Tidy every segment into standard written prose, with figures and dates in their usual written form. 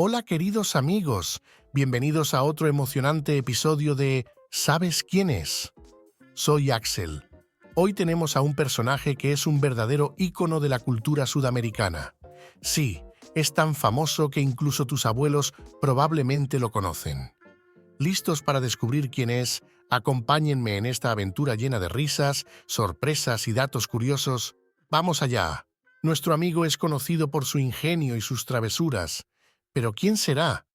Hola queridos amigos, bienvenidos a otro emocionante episodio de ¿Sabes quién es? Soy Axel. Hoy tenemos a un personaje que es un verdadero ícono de la cultura sudamericana. Sí, es tan famoso que incluso tus abuelos probablemente lo conocen. ¿Listos para descubrir quién es? Acompáñenme en esta aventura llena de risas, sorpresas y datos curiosos. ¡Vamos allá! Nuestro amigo es conocido por su ingenio y sus travesuras. ¿Pero quién será?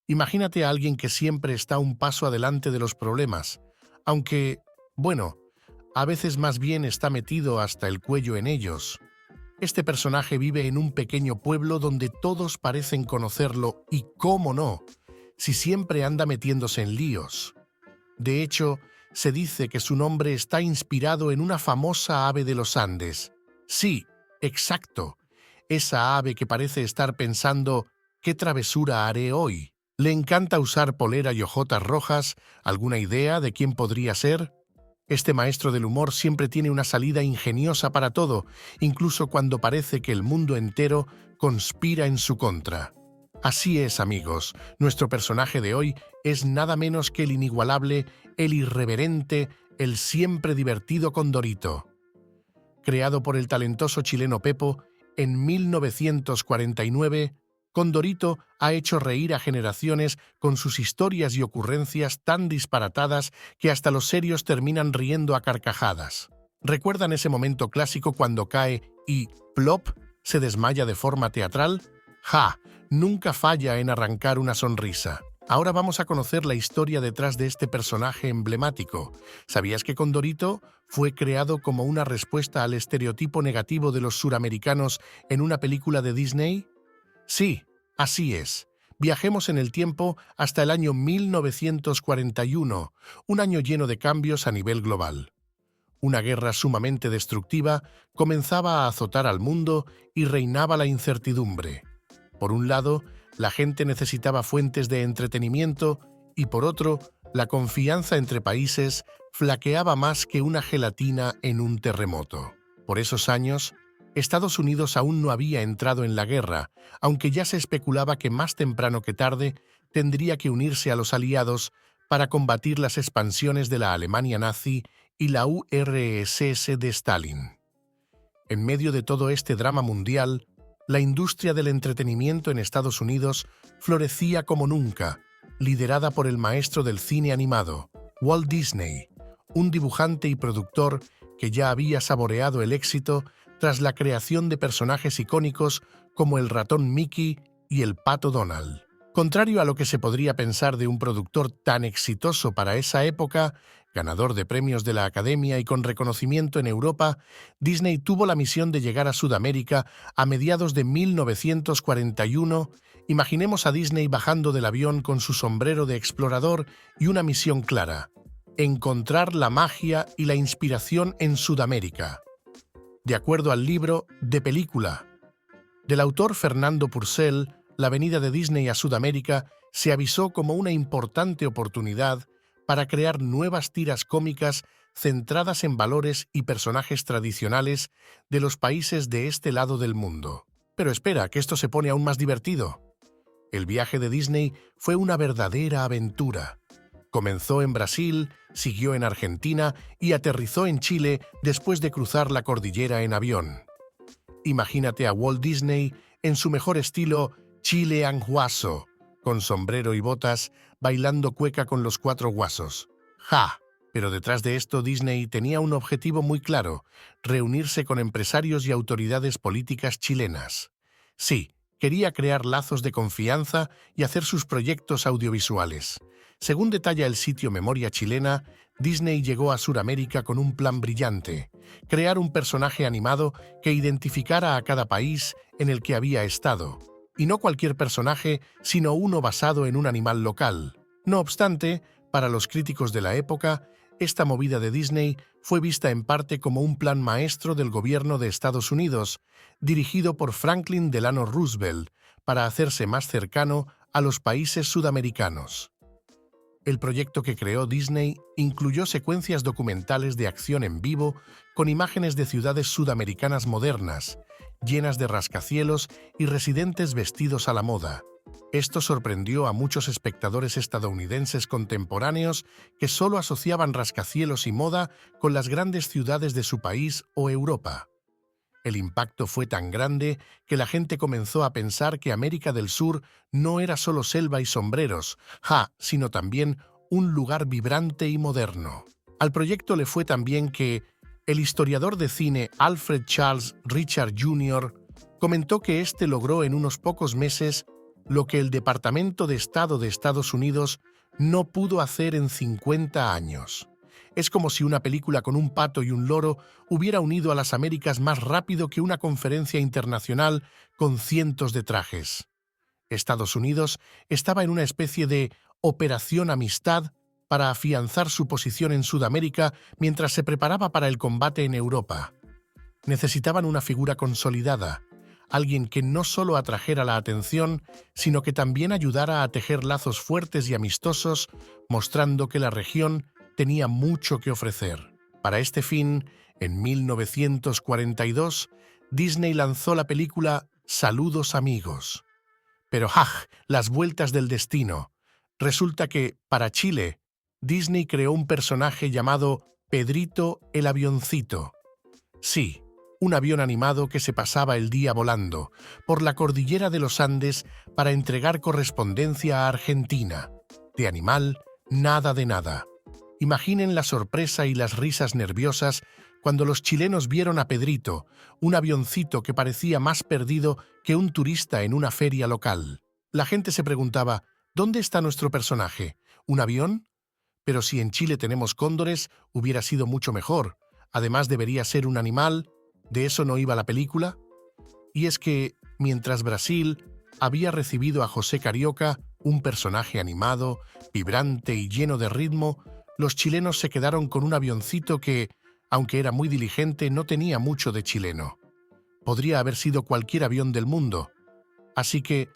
Imagínate a alguien que siempre está un paso adelante de los problemas, aunque, bueno, a veces más bien está metido hasta el cuello en ellos. Este personaje vive en un pequeño pueblo donde todos parecen conocerlo y, cómo no, si siempre anda metiéndose en líos. De hecho, se dice que su nombre está inspirado en una famosa ave de los Andes. Sí, exacto, esa ave que parece estar pensando ¿qué travesura haré hoy? Le encanta usar polera y hojotas rojas. ¿Alguna idea de quién podría ser? Este maestro del humor siempre tiene una salida ingeniosa para todo, incluso cuando parece que el mundo entero conspira en su contra. Así es, amigos, nuestro personaje de hoy es nada menos que el inigualable, el irreverente, el siempre divertido Condorito. Creado por el talentoso chileno Pepo, en 1949, Condorito ha hecho reír a generaciones con sus historias y ocurrencias tan disparatadas que hasta los serios terminan riendo a carcajadas. ¿Recuerdan ese momento clásico cuando cae y, plop, se desmaya de forma teatral? ¡Ja! Nunca falla en arrancar una sonrisa. Ahora vamos a conocer la historia detrás de este personaje emblemático. ¿Sabías que Condorito fue creado como una respuesta al estereotipo negativo de los suramericanos en una película de Disney? Sí, así es. Viajemos en el tiempo hasta el año 1941, un año lleno de cambios a nivel global. Una guerra sumamente destructiva comenzaba a azotar al mundo y reinaba la incertidumbre. Por un lado, la gente necesitaba fuentes de entretenimiento y por otro, la confianza entre países flaqueaba más que una gelatina en un terremoto. Por esos años, Estados Unidos aún no había entrado en la guerra, aunque ya se especulaba que más temprano que tarde tendría que unirse a los aliados para combatir las expansiones de la Alemania nazi y la URSS de Stalin. En medio de todo este drama mundial, la industria del entretenimiento en Estados Unidos florecía como nunca, liderada por el maestro del cine animado, Walt Disney, un dibujante y productor que ya había saboreado el éxito tras la creación de personajes icónicos como el ratón Mickey y el pato Donald. Contrario a lo que se podría pensar de un productor tan exitoso para esa época, ganador de premios de la Academia y con reconocimiento en Europa, Disney tuvo la misión de llegar a Sudamérica a mediados de 1941. Imaginemos a Disney bajando del avión con su sombrero de explorador y una misión clara: encontrar la magia y la inspiración en Sudamérica. De acuerdo al libro De Película, del autor Fernando Purcell, la venida de Disney a Sudamérica se avisó como una importante oportunidad para crear nuevas tiras cómicas centradas en valores y personajes tradicionales de los países de este lado del mundo. Pero espera, que esto se pone aún más divertido. El viaje de Disney fue una verdadera aventura. Comenzó en Brasil, siguió en Argentina y aterrizó en Chile después de cruzar la cordillera en avión. Imagínate a Walt Disney en su mejor estilo chileanguaso, con sombrero y botas, bailando cueca con los cuatro guasos. ¡Ja! Pero detrás de esto Disney tenía un objetivo muy claro: reunirse con empresarios y autoridades políticas chilenas. Sí, quería crear lazos de confianza y hacer sus proyectos audiovisuales. Según detalla el sitio Memoria Chilena, Disney llegó a Sudamérica con un plan brillante: crear un personaje animado que identificara a cada país en el que había estado. Y no cualquier personaje, sino uno basado en un animal local. No obstante, para los críticos de la época, esta movida de Disney fue vista en parte como un plan maestro del gobierno de Estados Unidos, dirigido por Franklin Delano Roosevelt, para hacerse más cercano a los países sudamericanos. El proyecto que creó Disney incluyó secuencias documentales de acción en vivo con imágenes de ciudades sudamericanas modernas, llenas de rascacielos y residentes vestidos a la moda. Esto sorprendió a muchos espectadores estadounidenses contemporáneos que solo asociaban rascacielos y moda con las grandes ciudades de su país o Europa. El impacto fue tan grande que la gente comenzó a pensar que América del Sur no era solo selva y sombreros, sino también un lugar vibrante y moderno. Al proyecto le fue tan bien que el historiador de cine Alfred Charles Richard Jr. comentó que éste logró en unos pocos meses lo que el Departamento de Estado de Estados Unidos no pudo hacer en 50 años. Es como si una película con un pato y un loro hubiera unido a las Américas más rápido que una conferencia internacional con cientos de trajes. Estados Unidos estaba en una especie de operación amistad para afianzar su posición en Sudamérica mientras se preparaba para el combate en Europa. Necesitaban una figura consolidada, alguien que no solo atrajera la atención, sino que también ayudara a tejer lazos fuertes y amistosos, mostrando que la región tenía mucho que ofrecer. Para este fin, en 1942, Disney lanzó la película Saludos amigos. Pero las vueltas del destino. Resulta que, para Chile, Disney creó un personaje llamado Pedrito el Avioncito. Sí, un avión animado que se pasaba el día volando por la cordillera de los Andes para entregar correspondencia a Argentina. De animal, nada de nada. Imaginen la sorpresa y las risas nerviosas cuando los chilenos vieron a Pedrito, un avioncito que parecía más perdido que un turista en una feria local. La gente se preguntaba, ¿dónde está nuestro personaje? ¿Un avión? Pero si en Chile tenemos cóndores, hubiera sido mucho mejor. Además, debería ser un animal. ¿De eso no iba la película? Y es que, mientras Brasil había recibido a José Carioca, un personaje animado, vibrante y lleno de ritmo, los chilenos se quedaron con un avioncito que, aunque era muy diligente, no tenía mucho de chileno. Podría haber sido cualquier avión del mundo. Así que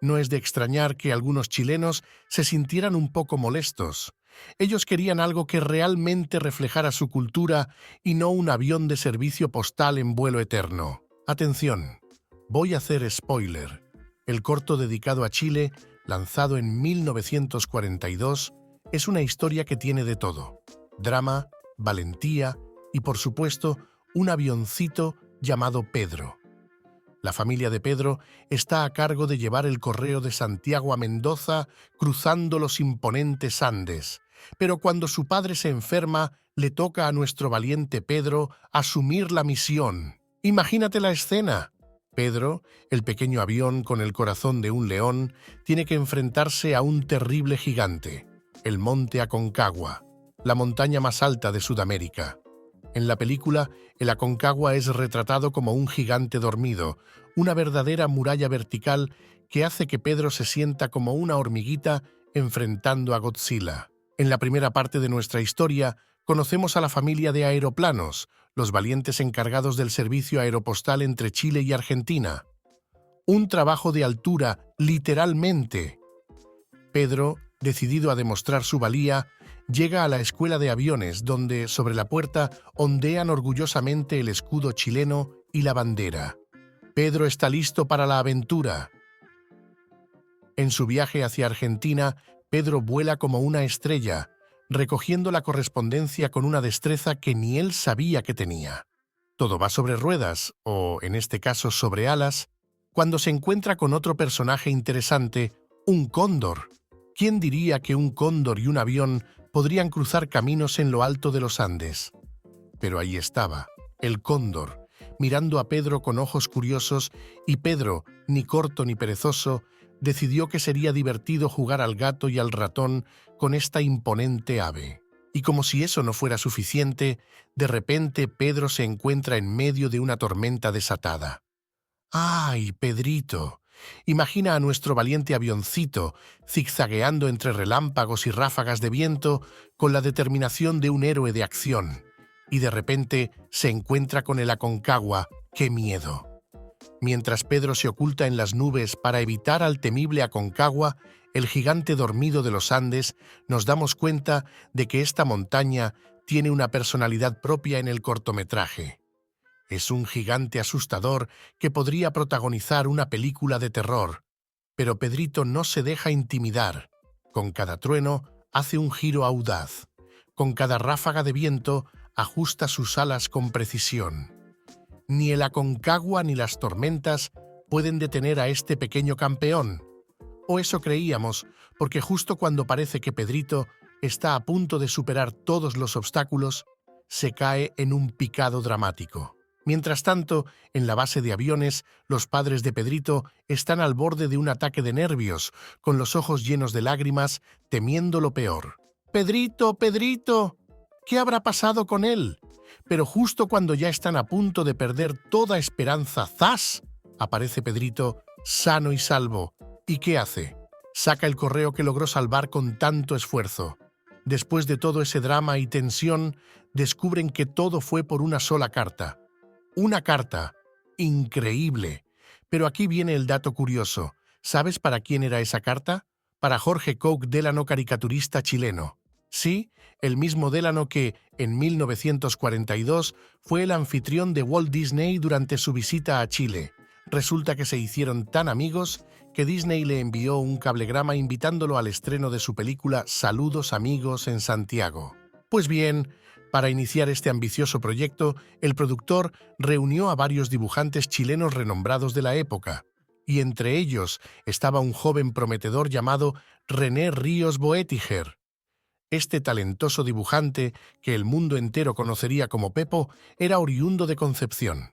no es de extrañar que algunos chilenos se sintieran un poco molestos. Ellos querían algo que realmente reflejara su cultura y no un avión de servicio postal en vuelo eterno. Atención, voy a hacer spoiler. El corto dedicado a Chile, lanzado en 1942, es una historia que tiene de todo: drama, valentía y, por supuesto, un avioncito llamado Pedro. La familia de Pedro está a cargo de llevar el correo de Santiago a Mendoza cruzando los imponentes Andes. Pero cuando su padre se enferma, le toca a nuestro valiente Pedro asumir la misión. Imagínate la escena. Pedro, el pequeño avión con el corazón de un león, tiene que enfrentarse a un terrible gigante, el Monte Aconcagua, la montaña más alta de Sudamérica. En la película, el Aconcagua es retratado como un gigante dormido, una verdadera muralla vertical que hace que Pedro se sienta como una hormiguita enfrentando a Godzilla. En la primera parte de nuestra historia, conocemos a la familia de aeroplanos, los valientes encargados del servicio aeropostal entre Chile y Argentina. Un trabajo de altura, literalmente. Pedro, decidido a demostrar su valía, llega a la escuela de aviones, donde, sobre la puerta, ondean orgullosamente el escudo chileno y la bandera. Pedro está listo para la aventura. En su viaje hacia Argentina, Pedro vuela como una estrella, recogiendo la correspondencia con una destreza que ni él sabía que tenía. Todo va sobre ruedas, o en este caso sobre alas, cuando se encuentra con otro personaje interesante, un cóndor. ¿Quién diría que un cóndor y un avión podrían cruzar caminos en lo alto de los Andes? Pero ahí estaba, el cóndor, mirando a Pedro con ojos curiosos, y Pedro, ni corto ni perezoso, decidió que sería divertido jugar al gato y al ratón con esta imponente ave. Y como si eso no fuera suficiente, de repente Pedro se encuentra en medio de una tormenta desatada. ¡Ay, Pedrito! Imagina a nuestro valiente avioncito zigzagueando entre relámpagos y ráfagas de viento con la determinación de un héroe de acción. Y de repente se encuentra con el Aconcagua. ¡Qué miedo! Mientras Pedro se oculta en las nubes para evitar al temible Aconcagua, el gigante dormido de los Andes, nos damos cuenta de que esta montaña tiene una personalidad propia en el cortometraje. Es un gigante asustador que podría protagonizar una película de terror. Pero Pedrito no se deja intimidar. Con cada trueno hace un giro audaz. Con cada ráfaga de viento ajusta sus alas con precisión. Ni el Aconcagua ni las tormentas pueden detener a este pequeño campeón. O eso creíamos, porque justo cuando parece que Pedrito está a punto de superar todos los obstáculos, se cae en un picado dramático. Mientras tanto, en la base de aviones, los padres de Pedrito están al borde de un ataque de nervios, con los ojos llenos de lágrimas, temiendo lo peor. ¡Pedrito, Pedrito! ¿Qué habrá pasado con él? Pero justo cuando ya están a punto de perder toda esperanza, ¡zas!, aparece Pedrito sano y salvo. ¿Y qué hace? Saca el correo que logró salvar con tanto esfuerzo. Después de todo ese drama y tensión, descubren que todo fue por una sola carta. Una carta. Increíble. Pero aquí viene el dato curioso. ¿Sabes para quién era esa carta? Para Jorge Couk Delano, caricaturista chileno. Sí, el mismo Delano que, en 1942, fue el anfitrión de Walt Disney durante su visita a Chile. Resulta que se hicieron tan amigos que Disney le envió un cablegrama invitándolo al estreno de su película Saludos amigos en Santiago. Pues bien, para iniciar este ambicioso proyecto, el productor reunió a varios dibujantes chilenos renombrados de la época, y entre ellos estaba un joven prometedor llamado René Ríos Boetiger. Este talentoso dibujante, que el mundo entero conocería como Pepo, era oriundo de Concepción.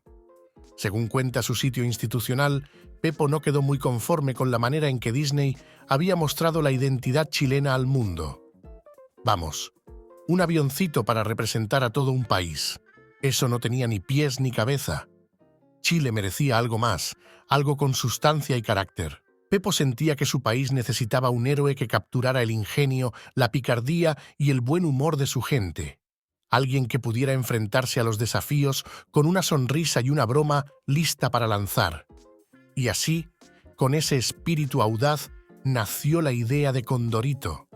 Según cuenta su sitio institucional, Pepo no quedó muy conforme con la manera en que Disney había mostrado la identidad chilena al mundo. Vamos, un avioncito para representar a todo un país. Eso no tenía ni pies ni cabeza. Chile merecía algo más, algo con sustancia y carácter. Pepo sentía que su país necesitaba un héroe que capturara el ingenio, la picardía y el buen humor de su gente. Alguien que pudiera enfrentarse a los desafíos con una sonrisa y una broma lista para lanzar. Y así, con ese espíritu audaz, nació la idea de Condorito.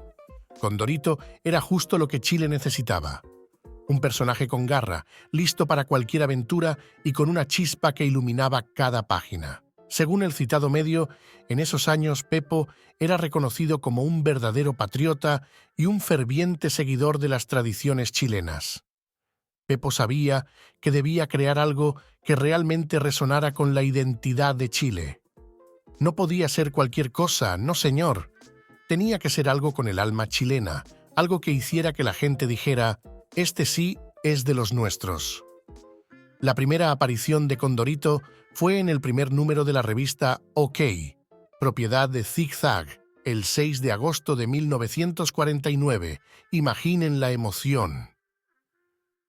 Condorito era justo lo que Chile necesitaba. Un personaje con garra, listo para cualquier aventura y con una chispa que iluminaba cada página. Según el citado medio, en esos años Pepo era reconocido como un verdadero patriota y un ferviente seguidor de las tradiciones chilenas. Pepo sabía que debía crear algo que realmente resonara con la identidad de Chile. No podía ser cualquier cosa, no señor. Tenía que ser algo con el alma chilena, algo que hiciera que la gente dijera, este sí es de los nuestros. La primera aparición de Condorito fue en el primer número de la revista OK, propiedad de Zig Zag, el 6 de agosto de 1949. Imaginen la emoción.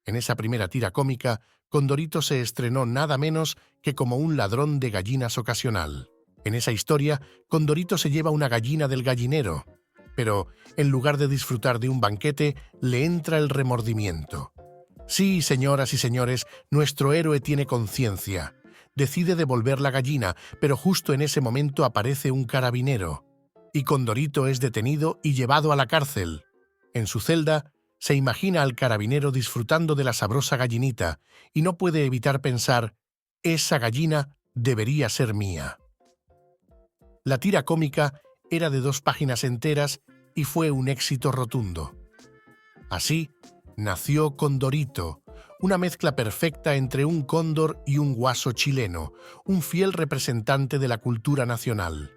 En esa primera tira cómica, Condorito se estrenó nada menos que como un ladrón de gallinas ocasional. En esa historia, Condorito se lleva una gallina del gallinero, pero en lugar de disfrutar de un banquete, le entra el remordimiento. Sí, señoras y señores, nuestro héroe tiene conciencia. Decide devolver la gallina, pero justo en ese momento aparece un carabinero. Y Condorito es detenido y llevado a la cárcel. En su celda, se imagina al carabinero disfrutando de la sabrosa gallinita y no puede evitar pensar, esa gallina debería ser mía. La tira cómica era de 2 páginas enteras y fue un éxito rotundo. Así, nació Condorito, una mezcla perfecta entre un cóndor y un guaso chileno, un fiel representante de la cultura nacional.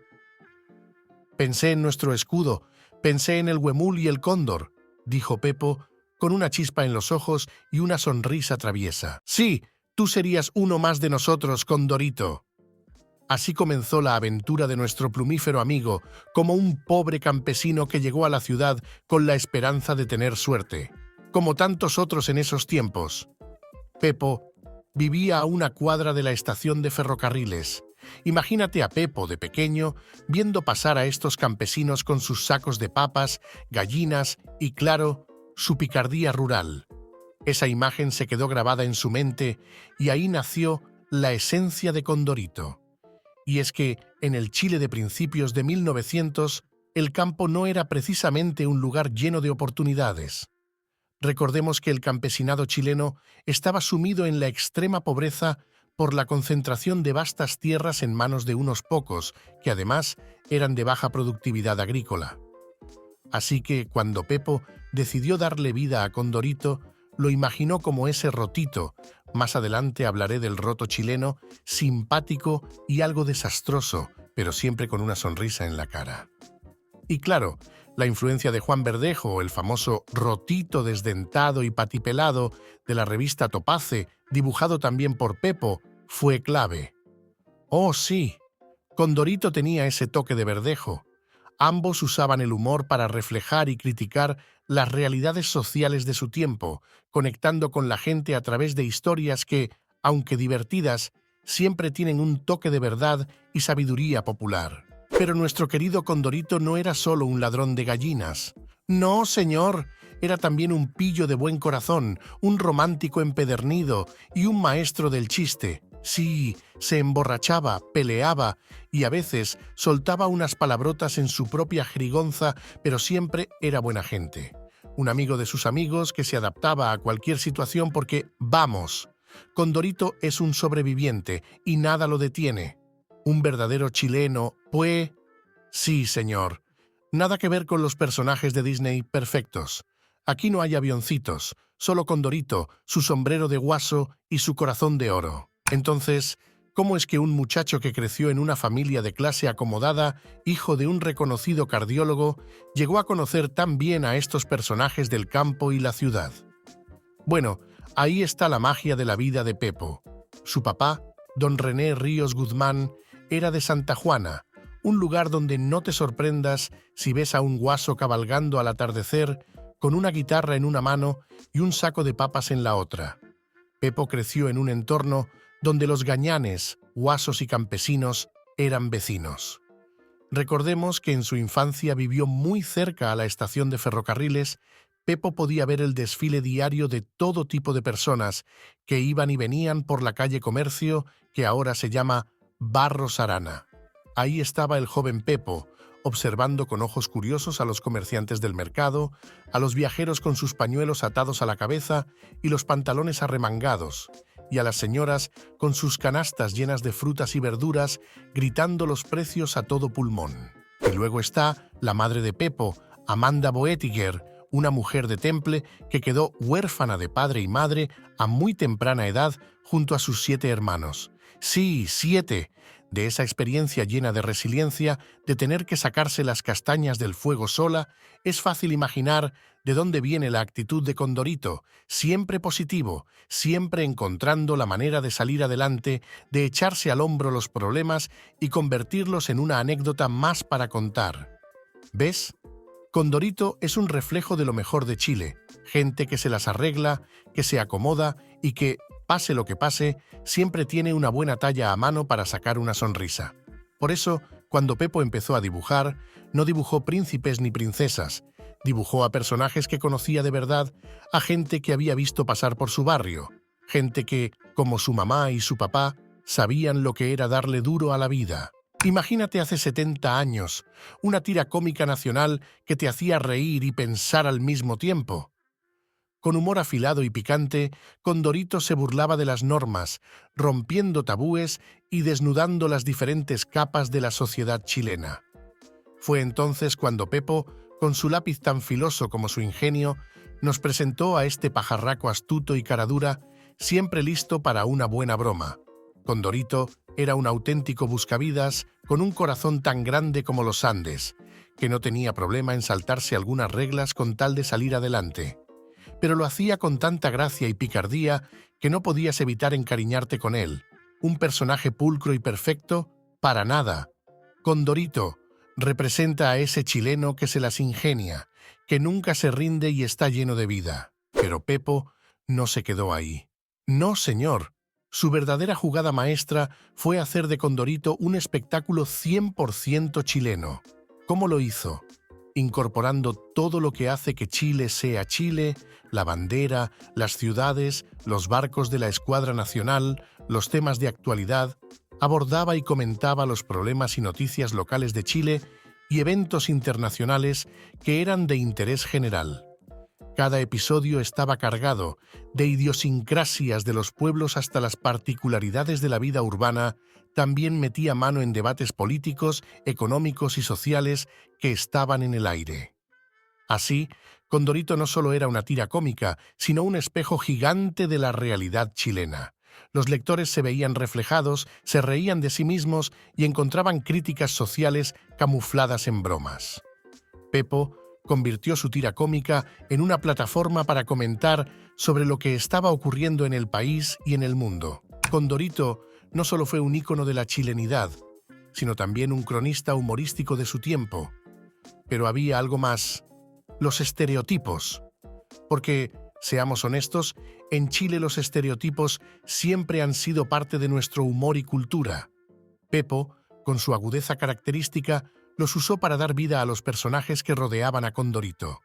Pensé en nuestro escudo, pensé en el huemul y el cóndor, dijo Pepo, con una chispa en los ojos y una sonrisa traviesa. Sí, tú serías uno más de nosotros, Condorito. Así comenzó la aventura de nuestro plumífero amigo, como un pobre campesino que llegó a la ciudad con la esperanza de tener suerte. Como tantos otros en esos tiempos. Pepo vivía a una cuadra de la estación de ferrocarriles. Imagínate a Pepo de pequeño viendo pasar a estos campesinos con sus sacos de papas, gallinas y, claro, su picardía rural. Esa imagen se quedó grabada en su mente y ahí nació la esencia de Condorito. Y es que, en el Chile de principios de 1900, el campo no era precisamente un lugar lleno de oportunidades. Recordemos que el campesinado chileno estaba sumido en la extrema pobreza por la concentración de vastas tierras en manos de unos pocos, que además eran de baja productividad agrícola. Así que cuando Pepo decidió darle vida a Condorito, lo imaginó como ese rotito. Más adelante hablaré del roto chileno, simpático y algo desastroso, pero siempre con una sonrisa en la cara. Y claro, la influencia de Juan Verdejo, el famoso rotito desdentado y patipelado de la revista Topace, dibujado también por Pepo, fue clave. Oh, sí, Condorito tenía ese toque de Verdejo. Ambos usaban el humor para reflejar y criticar las realidades sociales de su tiempo, conectando con la gente a través de historias que, aunque divertidas, siempre tienen un toque de verdad y sabiduría popular. Pero nuestro querido Condorito no era solo un ladrón de gallinas. No, señor, era también un pillo de buen corazón, un romántico empedernido y un maestro del chiste. Sí, se emborrachaba, peleaba y a veces soltaba unas palabrotas en su propia jerigonza, pero siempre era buena gente. Un amigo de sus amigos que se adaptaba a cualquier situación porque, vamos, Condorito es un sobreviviente y nada lo detiene. Un verdadero chileno, pues... Sí, señor. Nada que ver con los personajes de Disney perfectos. Aquí no hay avioncitos, solo Condorito, su sombrero de guaso y su corazón de oro. Entonces, ¿cómo es que un muchacho que creció en una familia de clase acomodada, hijo de un reconocido cardiólogo, llegó a conocer tan bien a estos personajes del campo y la ciudad? Bueno, ahí está la magia de la vida de Pepo. Su papá, don René Ríos Guzmán, era de Santa Juana, un lugar donde no te sorprendas si ves a un guaso cabalgando al atardecer con una guitarra en una mano y un saco de papas en la otra. Pepo creció en un entorno donde los gañanes, guasos y campesinos eran vecinos. Recordemos que en su infancia vivió muy cerca a la estación de ferrocarriles. Pepo podía ver el desfile diario de todo tipo de personas que iban y venían por la calle Comercio, que ahora se llama Barros Arana. Ahí estaba el joven Pepo, observando con ojos curiosos a los comerciantes del mercado, a los viajeros con sus pañuelos atados a la cabeza y los pantalones arremangados, y a las señoras con sus canastas llenas de frutas y verduras, gritando los precios a todo pulmón. Y luego está la madre de Pepo, Amanda Boettiger, una mujer de temple que quedó huérfana de padre y madre a muy temprana edad junto a sus 7 hermanos. Sí, 7. De esa experiencia llena de resiliencia, de tener que sacarse las castañas del fuego sola, es fácil imaginar de dónde viene la actitud de Condorito, siempre positivo, siempre encontrando la manera de salir adelante, de echarse al hombro los problemas y convertirlos en una anécdota más para contar. ¿Ves? Condorito es un reflejo de lo mejor de Chile, gente que se las arregla, que se acomoda y que, pase lo que pase, siempre tiene una buena talla a mano para sacar una sonrisa. Por eso, cuando Pepo empezó a dibujar, no dibujó príncipes ni princesas, dibujó a personajes que conocía de verdad, a gente que había visto pasar por su barrio, gente que, como su mamá y su papá, sabían lo que era darle duro a la vida. Imagínate hace 70 años, una tira cómica nacional que te hacía reír y pensar al mismo tiempo. Con humor afilado y picante, Condorito se burlaba de las normas, rompiendo tabúes y desnudando las diferentes capas de la sociedad chilena. Fue entonces cuando Pepo, con su lápiz tan filoso como su ingenio, nos presentó a este pajarraco astuto y caradura, siempre listo para una buena broma. Condorito era un auténtico buscavidas con un corazón tan grande como los Andes, que no tenía problema en saltarse algunas reglas con tal de salir adelante. Pero lo hacía con tanta gracia y picardía que no podías evitar encariñarte con él. Un personaje pulcro y perfecto, para nada. Condorito representa a ese chileno que se las ingenia, que nunca se rinde y está lleno de vida. Pero Pepo no se quedó ahí. No, señor. Su verdadera jugada maestra fue hacer de Condorito un espectáculo 100% chileno. ¿Cómo lo hizo? Incorporando todo lo que hace que Chile sea Chile, la bandera, las ciudades, los barcos de la Escuadra Nacional, los temas de actualidad, abordaba y comentaba los problemas y noticias locales de Chile y eventos internacionales que eran de interés general. Cada episodio estaba cargado, de idiosincrasias de los pueblos hasta las particularidades de la vida urbana. También metía mano en debates políticos, económicos y sociales que estaban en el aire. Así, Condorito no solo era una tira cómica, sino un espejo gigante de la realidad chilena. Los lectores se veían reflejados, se reían de sí mismos y encontraban críticas sociales camufladas en bromas. Pepo convirtió su tira cómica en una plataforma para comentar sobre lo que estaba ocurriendo en el país y en el mundo. Condorito no solo fue un ícono de la chilenidad, sino también un cronista humorístico de su tiempo. Pero había algo más: los estereotipos. Porque, seamos honestos, en Chile los estereotipos siempre han sido parte de nuestro humor y cultura. Pepo, con su agudeza característica, los usó para dar vida a los personajes que rodeaban a Condorito.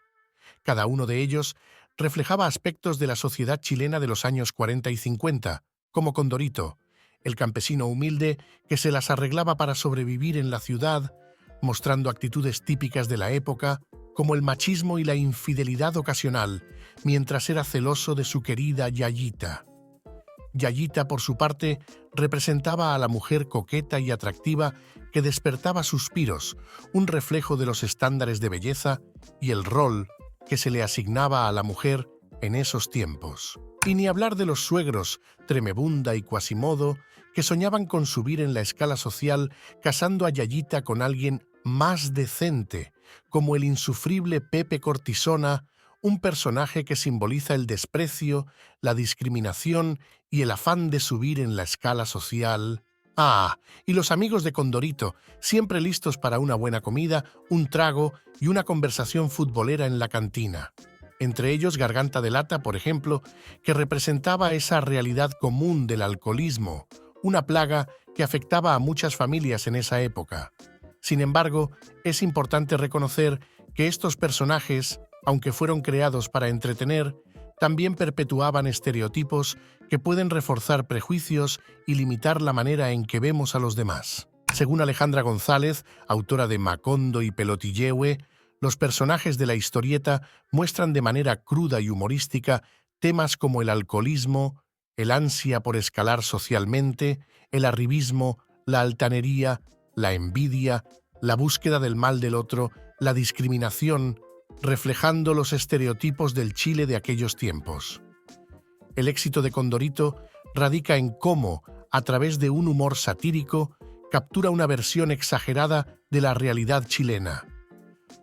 Cada uno de ellos reflejaba aspectos de la sociedad chilena de los años 40 y 50, como Condorito, el campesino humilde que se las arreglaba para sobrevivir en la ciudad, mostrando actitudes típicas de la época, como el machismo y la infidelidad ocasional, mientras era celoso de su querida Yayita. Yayita, por su parte, representaba a la mujer coqueta y atractiva que despertaba suspiros, un reflejo de los estándares de belleza y el rol que se le asignaba a la mujer en esos tiempos. Y ni hablar de los suegros, Tremebunda y Quasimodo, que soñaban con subir en la escala social casando a Yayita con alguien más decente, como el insufrible Pepe Cortisona, un personaje que simboliza el desprecio, la discriminación y el afán de subir en la escala social. Y los amigos de Condorito, siempre listos para una buena comida, un trago y una conversación futbolera en la cantina. Entre ellos Garganta de Lata, por ejemplo, que representaba esa realidad común del alcoholismo, una plaga que afectaba a muchas familias en esa época. Sin embargo, es importante reconocer que estos personajes, aunque fueron creados para entretener, también perpetuaban estereotipos que pueden reforzar prejuicios y limitar la manera en que vemos a los demás. Según Alejandra González, autora de Macondo y Pelotilleue, los personajes de la historieta muestran de manera cruda y humorística temas como el alcoholismo, el ansia por escalar socialmente, el arribismo, la altanería, la envidia, la búsqueda del mal del otro, la discriminación, reflejando los estereotipos del Chile de aquellos tiempos. El éxito de Condorito radica en cómo, a través de un humor satírico, captura una versión exagerada de la realidad chilena.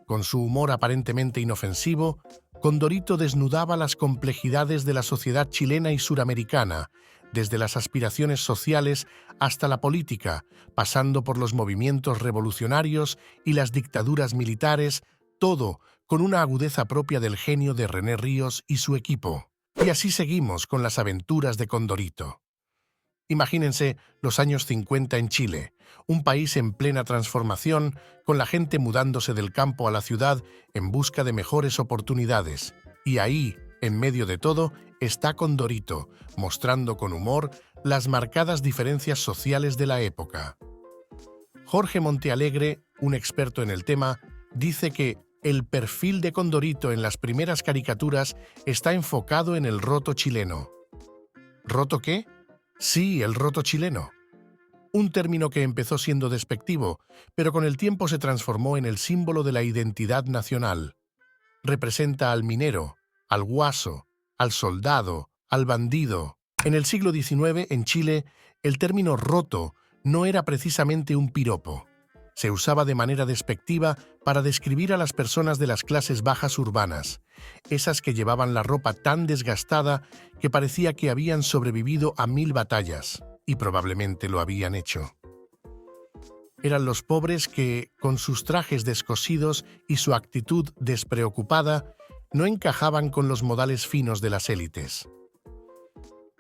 Con su humor aparentemente inofensivo, Condorito desnudaba las complejidades de la sociedad chilena y suramericana, desde las aspiraciones sociales hasta la política, pasando por los movimientos revolucionarios y las dictaduras militares, todo con una agudeza propia del genio de René Ríos y su equipo. Y así seguimos con las aventuras de Condorito. Imagínense los años 50 en Chile, un país en plena transformación, con la gente mudándose del campo a la ciudad en busca de mejores oportunidades. Y ahí, en medio de todo, está Condorito, mostrando con humor las marcadas diferencias sociales de la época. Jorge Montealegre, un experto en el tema, dice que el perfil de Condorito en las primeras caricaturas está enfocado en el roto chileno. ¿Roto qué? Sí, el roto chileno. Un término que empezó siendo despectivo, pero con el tiempo se transformó en el símbolo de la identidad nacional. Representa al minero, al guaso, al soldado, al bandido. En el siglo XIX, en Chile, el término roto no era precisamente un piropo. Se usaba de manera despectiva para describir a las personas de las clases bajas urbanas, esas que llevaban la ropa tan desgastada que parecía que habían sobrevivido a 1000 batallas, y probablemente lo habían hecho. Eran los pobres que, con sus trajes descosidos y su actitud despreocupada, no encajaban con los modales finos de las élites.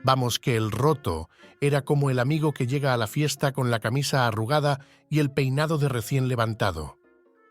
Vamos, que el roto era como el amigo que llega a la fiesta con la camisa arrugada y el peinado de recién levantado.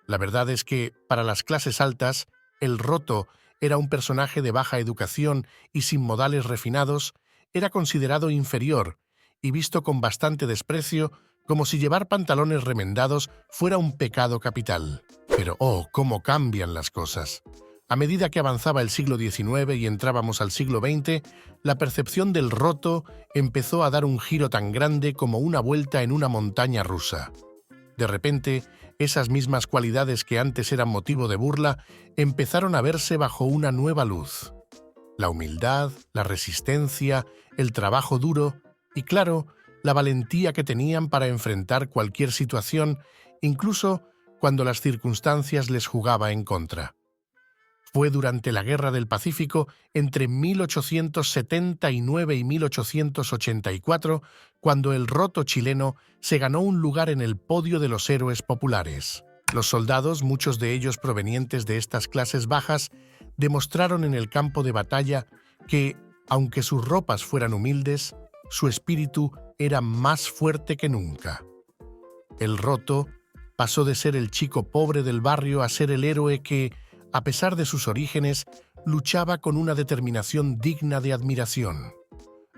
La verdad es que, para las clases altas, el roto era un personaje de baja educación y sin modales refinados, era considerado inferior y visto con bastante desprecio, como si llevar pantalones remendados fuera un pecado capital. Pero cómo cambian las cosas. A medida que avanzaba el siglo XIX y entrábamos al siglo XX, la percepción del roto empezó a dar un giro tan grande como una vuelta en una montaña rusa. De repente, esas mismas cualidades que antes eran motivo de burla empezaron a verse bajo una nueva luz. La humildad, la resistencia, el trabajo duro y, claro, la valentía que tenían para enfrentar cualquier situación, incluso cuando las circunstancias les jugaba en contra. Fue durante la Guerra del Pacífico, entre 1879 y 1884, cuando el roto chileno se ganó un lugar en el podio de los héroes populares. Los soldados, muchos de ellos provenientes de estas clases bajas, demostraron en el campo de batalla que, aunque sus ropas fueran humildes, su espíritu era más fuerte que nunca. El roto pasó de ser el chico pobre del barrio a ser el héroe que, a pesar de sus orígenes, luchaba con una determinación digna de admiración.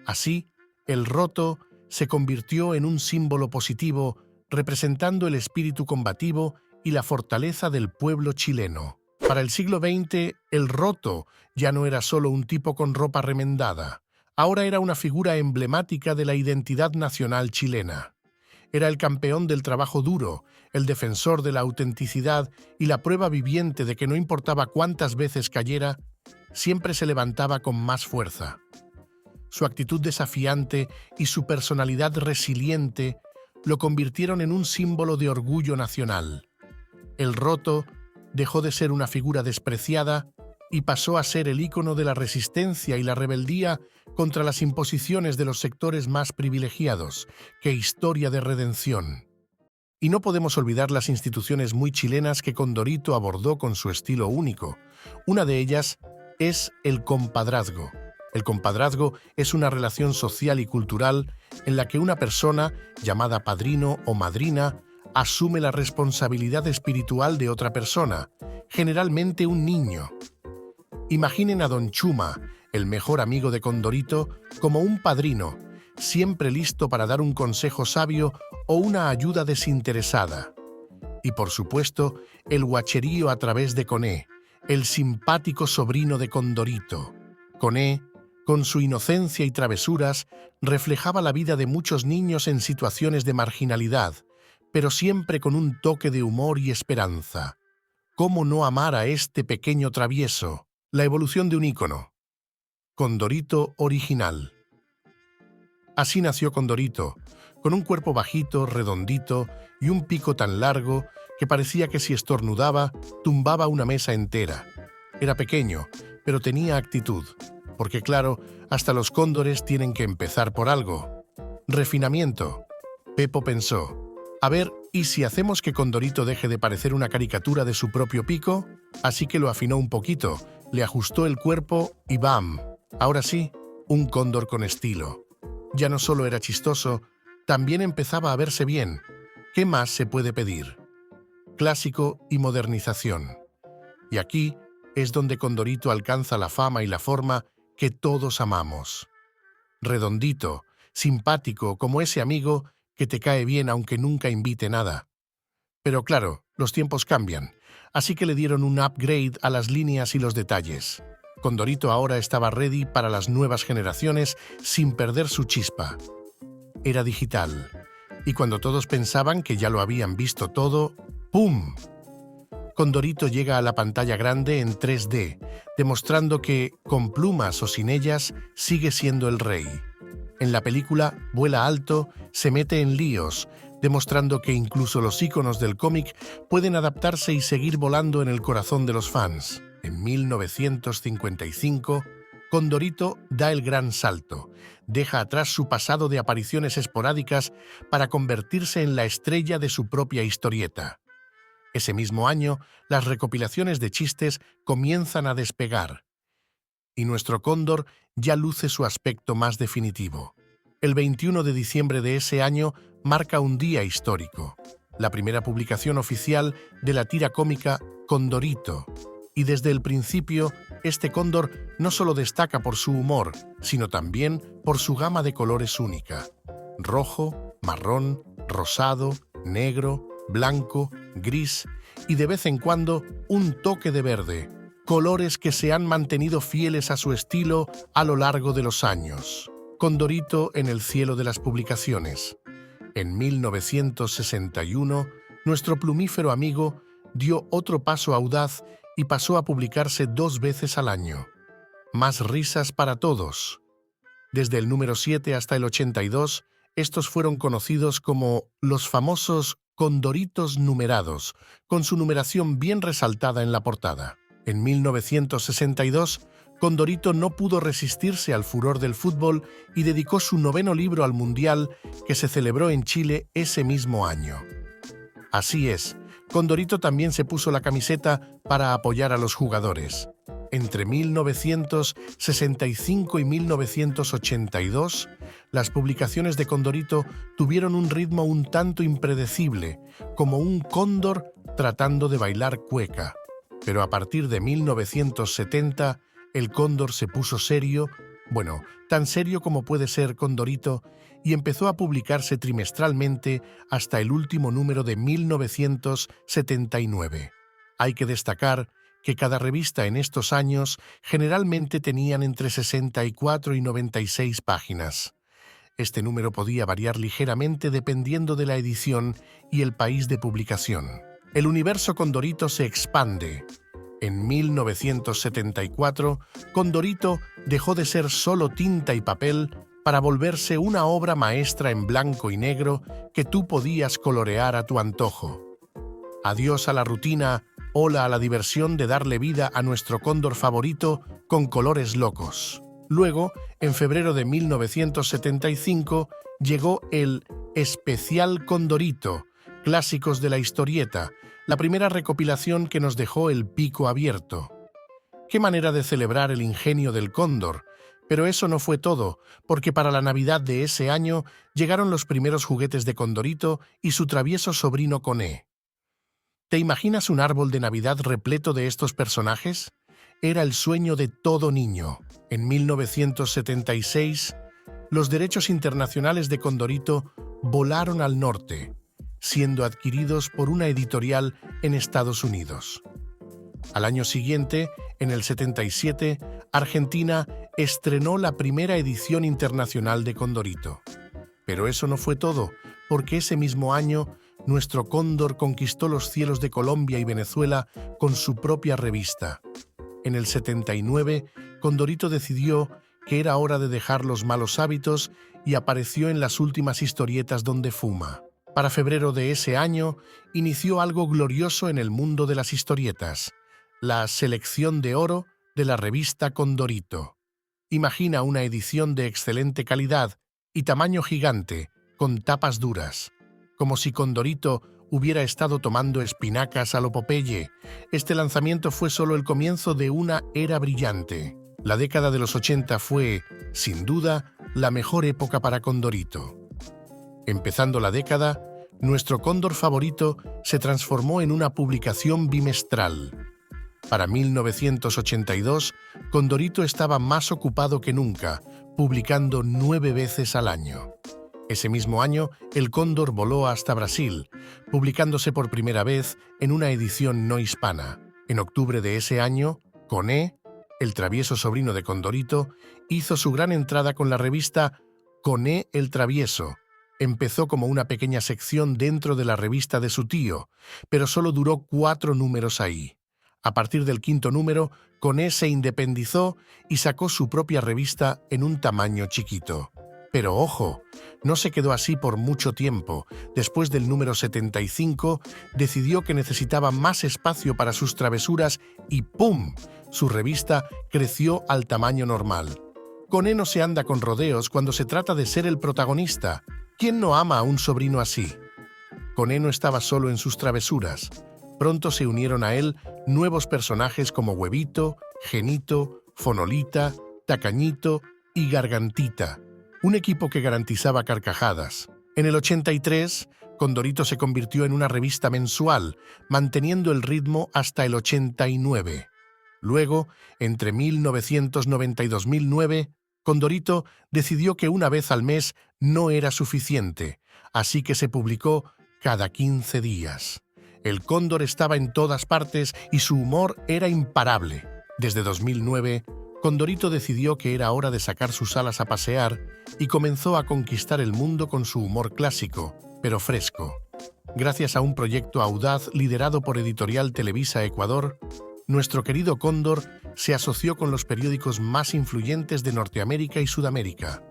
Así, el roto se convirtió en un símbolo positivo, representando el espíritu combativo y la fortaleza del pueblo chileno. Para el siglo XX, el roto ya no era solo un tipo con ropa remendada. Ahora era una figura emblemática de la identidad nacional chilena. Era el campeón del trabajo duro, el defensor de la autenticidad y la prueba viviente de que no importaba cuántas veces cayera, siempre se levantaba con más fuerza. Su actitud desafiante y su personalidad resiliente lo convirtieron en un símbolo de orgullo nacional. El roto dejó de ser una figura despreciada y pasó a ser el ícono de la resistencia y la rebeldía contra las imposiciones de los sectores más privilegiados. ¡Qué historia de redención! Y no podemos olvidar las instituciones muy chilenas que Condorito abordó con su estilo único. Una de ellas es el compadrazgo. El compadrazgo es una relación social y cultural en la que una persona, llamada padrino o madrina, asume la responsabilidad espiritual de otra persona, generalmente un niño. Imaginen a Don Chuma, el mejor amigo de Condorito, como un padrino, siempre listo para dar un consejo sabio o una ayuda desinteresada. Y por supuesto, el guacherío a través de Coné, el simpático sobrino de Condorito. Coné, con su inocencia y travesuras, reflejaba la vida de muchos niños en situaciones de marginalidad, pero siempre con un toque de humor y esperanza. ¿Cómo no amar a este pequeño travieso? La evolución de un ícono. Condorito original. Así nació Condorito, con un cuerpo bajito, redondito y un pico tan largo que parecía que si estornudaba, tumbaba una mesa entera. Era pequeño, pero tenía actitud, porque claro, hasta los cóndores tienen que empezar por algo. Refinamiento. Pepo pensó, a ver, ¿y si hacemos que Condorito deje de parecer una caricatura de su propio pico? Así que lo afinó un poquito, le ajustó el cuerpo y ¡bam! Ahora sí, un cóndor con estilo. Ya no solo era chistoso, también empezaba a verse bien. ¿Qué más se puede pedir? Clásico y modernización. Y aquí es donde Condorito alcanza la fama y la forma que todos amamos. Redondito, simpático, como ese amigo que te cae bien aunque nunca invite nada. Pero claro, los tiempos cambian, así que le dieron un upgrade a las líneas y los detalles. Condorito ahora estaba ready para las nuevas generaciones sin perder su chispa. Era digital, y cuando todos pensaban que ya lo habían visto todo, ¡pum! Condorito llega a la pantalla grande en 3D, demostrando que, con plumas o sin ellas, sigue siendo el rey. En la película vuela alto, se mete en líos, demostrando que incluso los íconos del cómic pueden adaptarse y seguir volando en el corazón de los fans. En 1955, Condorito da el gran salto, deja atrás su pasado de apariciones esporádicas para convertirse en la estrella de su propia historieta. Ese mismo año, las recopilaciones de chistes comienzan a despegar, y nuestro cóndor ya luce su aspecto más definitivo. El 21 de diciembre de ese año marca un día histórico, la primera publicación oficial de la tira cómica Condorito, y desde el principio, este cóndor no solo destaca por su humor, sino también por su gama de colores única: rojo, marrón, rosado, negro, blanco, gris y de vez en cuando un toque de verde, colores que se han mantenido fieles a su estilo a lo largo de los años. Condorito en el cielo de las publicaciones. En 1961, nuestro plumífero amigo dio otro paso audaz y pasó a publicarse 2 veces al año. Más risas para todos. Desde el número 7 hasta el 82, estos fueron conocidos como los famosos Condoritos numerados, con su numeración bien resaltada en la portada. En 1962, Condorito no pudo resistirse al furor del fútbol y dedicó su 9º libro al Mundial, que se celebró en Chile ese mismo año. Así es, Condorito también se puso la camiseta para apoyar a los jugadores. Entre 1965 y 1982, las publicaciones de Condorito tuvieron un ritmo un tanto impredecible, como un cóndor tratando de bailar cueca. Pero a partir de 1970, el cóndor se puso serio, bueno, tan serio como puede ser Condorito, y empezó a publicarse trimestralmente hasta el último número de 1979. Hay que destacar que cada revista en estos años generalmente tenían entre 64 y 96 páginas. Este número podía variar ligeramente dependiendo de la edición y el país de publicación. El universo Condorito se expande. En 1974, Condorito dejó de ser solo tinta y papel para volverse una obra maestra en blanco y negro que tú podías colorear a tu antojo. Adiós a la rutina, hola a la diversión de darle vida a nuestro cóndor favorito con colores locos. Luego, en febrero de 1975, llegó el Especial Condorito, Clásicos de la Historieta, la primera recopilación que nos dejó el pico abierto. Qué manera de celebrar el ingenio del cóndor, pero eso no fue todo, porque para la Navidad de ese año llegaron los primeros juguetes de Condorito y su travieso sobrino Coné. ¿Te imaginas un árbol de Navidad repleto de estos personajes? Era el sueño de todo niño. En 1976, los derechos internacionales de Condorito volaron al norte, siendo adquiridos por una editorial en Estados Unidos. Al año siguiente, en el 77, Argentina estrenó la primera edición internacional de Condorito. Pero eso no fue todo, porque ese mismo año, nuestro cóndor conquistó los cielos de Colombia y Venezuela con su propia revista. En el 79, Condorito decidió que era hora de dejar los malos hábitos y apareció en las últimas historietas donde fuma. Para febrero de ese año, inició algo glorioso en el mundo de las historietas, la selección de oro de la revista Condorito. Imagina una edición de excelente calidad y tamaño gigante, con tapas duras. Como si Condorito hubiera estado tomando espinacas a lo Popeye. Este lanzamiento fue solo el comienzo de una era brillante. La década de los 80 fue, sin duda, la mejor época para Condorito. Empezando la década, nuestro cóndor favorito se transformó en una publicación bimestral. Para 1982, Condorito estaba más ocupado que nunca, publicando 9 veces al año. Ese mismo año, el cóndor voló hasta Brasil, publicándose por primera vez en una edición no hispana. En octubre de ese año, Coné, el travieso sobrino de Condorito, hizo su gran entrada con la revista Coné el Travieso. Empezó como una pequeña sección dentro de la revista de su tío, pero solo duró 4 números ahí. A partir del 5º número, Coné se independizó y sacó su propia revista en un tamaño chiquito. Pero ojo, no se quedó así por mucho tiempo. Después del número 75, decidió que necesitaba más espacio para sus travesuras y ¡pum!, su revista creció al tamaño normal. Coné no se anda con rodeos cuando se trata de ser el protagonista. ¿Quién no ama a un sobrino así? Coné no estaba solo en sus travesuras. Pronto se unieron a él nuevos personajes como Huevito, Genito, Fonolita, Tacañito y Gargantita, un equipo que garantizaba carcajadas. En el 83, Condorito se convirtió en una revista mensual, manteniendo el ritmo hasta el 89. Luego, entre 1990 y 2009, Condorito decidió que una vez al mes no era suficiente, así que se publicó cada 15 días. El cóndor estaba en todas partes y su humor era imparable. Desde 2009, Condorito decidió que era hora de sacar sus alas a pasear y comenzó a conquistar el mundo con su humor clásico, pero fresco. Gracias a un proyecto audaz liderado por Editorial Televisa Ecuador, nuestro querido Cóndor se asoció con los periódicos más influyentes de Norteamérica y Sudamérica.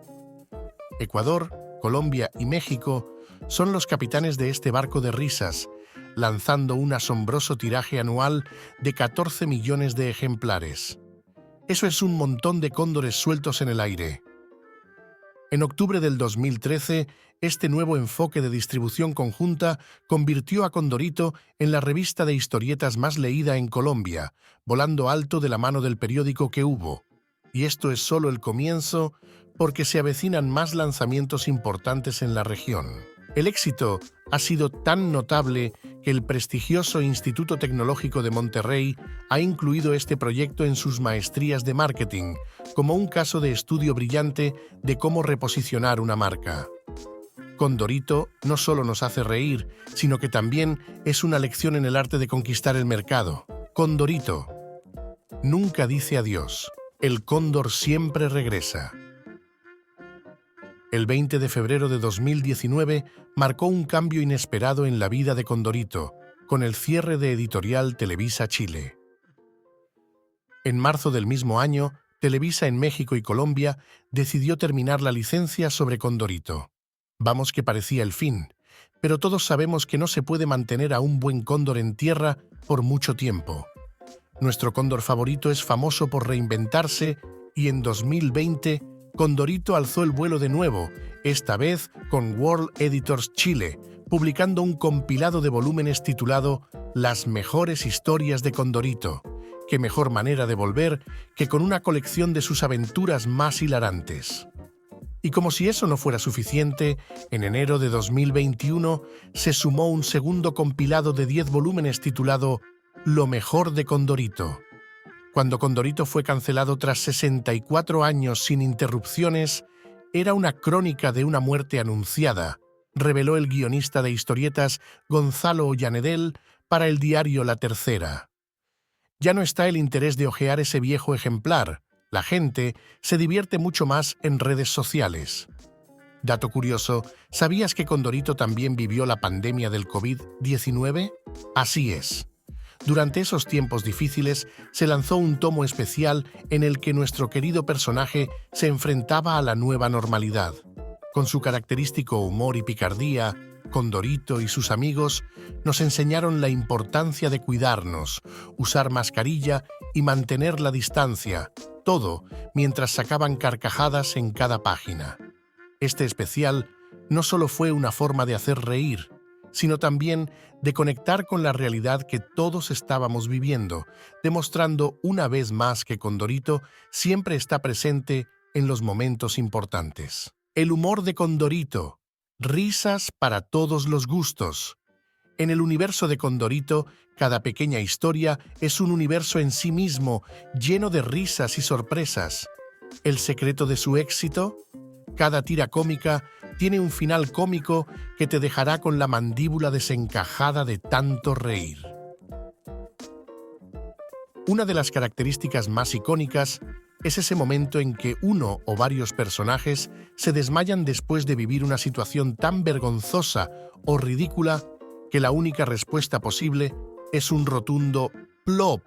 Ecuador, Colombia y México son los capitanes de este barco de risas, lanzando un asombroso tiraje anual de 14 millones de ejemplares. Eso es un montón de cóndores sueltos en el aire. En octubre del 2013, este nuevo enfoque de distribución conjunta convirtió a Condorito en la revista de historietas más leída en Colombia, volando alto de la mano del periódico Que Hubo. Y esto es solo el comienzo, porque se avecinan más lanzamientos importantes en la región. El éxito ha sido tan notable que el prestigioso Instituto Tecnológico de Monterrey ha incluido este proyecto en sus maestrías de marketing, como un caso de estudio brillante de cómo reposicionar una marca. Condorito no solo nos hace reír, sino que también es una lección en el arte de conquistar el mercado. Condorito nunca dice adiós. El cóndor siempre regresa. El 20 de febrero de 2019 marcó un cambio inesperado en la vida de Condorito, con el cierre de Editorial Televisa Chile. En marzo del mismo año, Televisa en México y Colombia decidió terminar la licencia sobre Condorito. Vamos que parecía el fin, pero todos sabemos que no se puede mantener a un buen cóndor en tierra por mucho tiempo. Nuestro cóndor favorito es famoso por reinventarse y en 2020 Condorito alzó el vuelo de nuevo, esta vez con World Editors Chile, publicando un compilado de volúmenes titulado Las mejores historias de Condorito. Qué mejor manera de volver que con una colección de sus aventuras más hilarantes. Y como si eso no fuera suficiente, en enero de 2021 se sumó un segundo compilado de 10 volúmenes titulado Lo mejor de Condorito. Cuando Condorito fue cancelado tras 64 años sin interrupciones, era una crónica de una muerte anunciada, reveló el guionista de historietas Gonzalo Ollanedel para el diario La Tercera. Ya no está el interés de hojear ese viejo ejemplar. La gente se divierte mucho más en redes sociales. Dato curioso, ¿sabías que Condorito también vivió la pandemia del COVID-19? Así es. Durante esos tiempos difíciles, se lanzó un tomo especial en el que nuestro querido personaje se enfrentaba a la nueva normalidad. Con su característico humor y picardía, Condorito y sus amigos nos enseñaron la importancia de cuidarnos, usar mascarilla y mantener la distancia, todo mientras sacaban carcajadas en cada página. Este especial no solo fue una forma de hacer reír, sino también de conectar con la realidad que todos estábamos viviendo, demostrando una vez más que Condorito siempre está presente en los momentos importantes. El humor de Condorito, risas para todos los gustos. En el universo de Condorito, cada pequeña historia es un universo en sí mismo, lleno de risas y sorpresas. ¿El secreto de su éxito? Cada tira cómica tiene un final cómico que te dejará con la mandíbula desencajada de tanto reír. Una de las características más icónicas es ese momento en que uno o varios personajes se desmayan después de vivir una situación tan vergonzosa o ridícula que la única respuesta posible es un rotundo plop.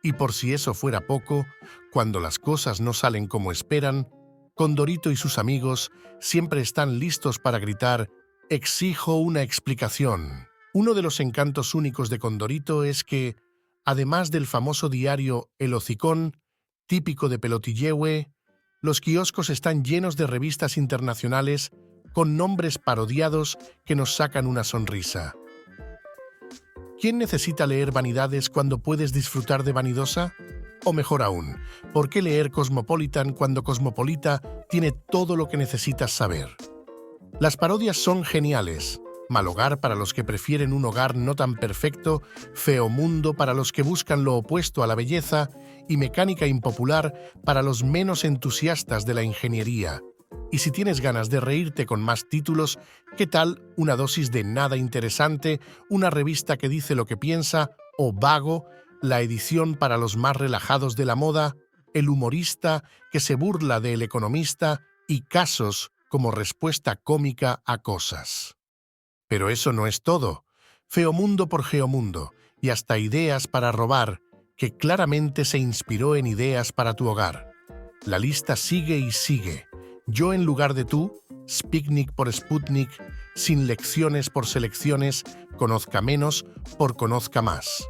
Y por si eso fuera poco, cuando las cosas no salen como esperan, Condorito y sus amigos siempre están listos para gritar «Exijo una explicación». Uno de los encantos únicos de Condorito es que, además del famoso diario El Hocicón, típico de Pelotillehue, los kioscos están llenos de revistas internacionales con nombres parodiados que nos sacan una sonrisa. ¿Quién necesita leer vanidades cuando puedes disfrutar de Vanidosa? O mejor aún, ¿por qué leer Cosmopolitan cuando Cosmopolita tiene todo lo que necesitas saber? Las parodias son geniales. Mal hogar para los que prefieren un hogar no tan perfecto, Feo mundo para los que buscan lo opuesto a la belleza y Mecánica impopular para los menos entusiastas de la ingeniería. Y si tienes ganas de reírte con más títulos, ¿qué tal una dosis de Nada Interesante, una revista que dice lo que piensa, o Vago, la edición para los más relajados de la moda, el humorista que se burla del economista y casos como respuesta cómica a cosas. Pero eso no es todo. Feomundo por Geomundo y hasta Ideas para robar, que claramente se inspiró en ideas para tu hogar. La lista sigue y sigue. Yo en lugar de tú, Sputnik por Sputnik, sin lecciones por selecciones, conozca menos por conozca más.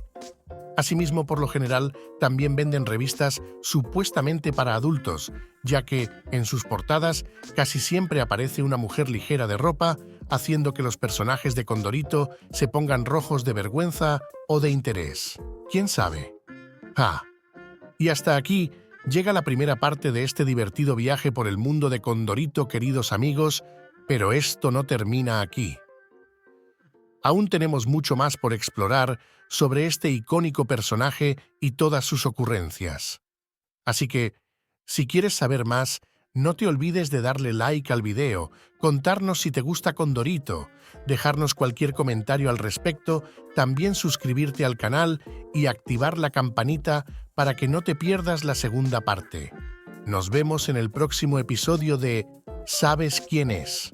Asimismo, por lo general, también venden revistas supuestamente para adultos, ya que, en sus portadas, casi siempre aparece una mujer ligera de ropa, haciendo que los personajes de Condorito se pongan rojos de vergüenza o de interés. ¿Quién sabe? ¡Ah! Y hasta aquí llega la primera parte de este divertido viaje por el mundo de Condorito, queridos amigos, pero esto no termina aquí. Aún tenemos mucho más por explorar sobre este icónico personaje y todas sus ocurrencias. Así que, si quieres saber más, no te olvides de darle like al video, contarnos si te gusta Condorito, dejarnos cualquier comentario al respecto, también suscribirte al canal y activar la campanita para que no te pierdas la segunda parte. Nos vemos en el próximo episodio de ¿Sabes quién es?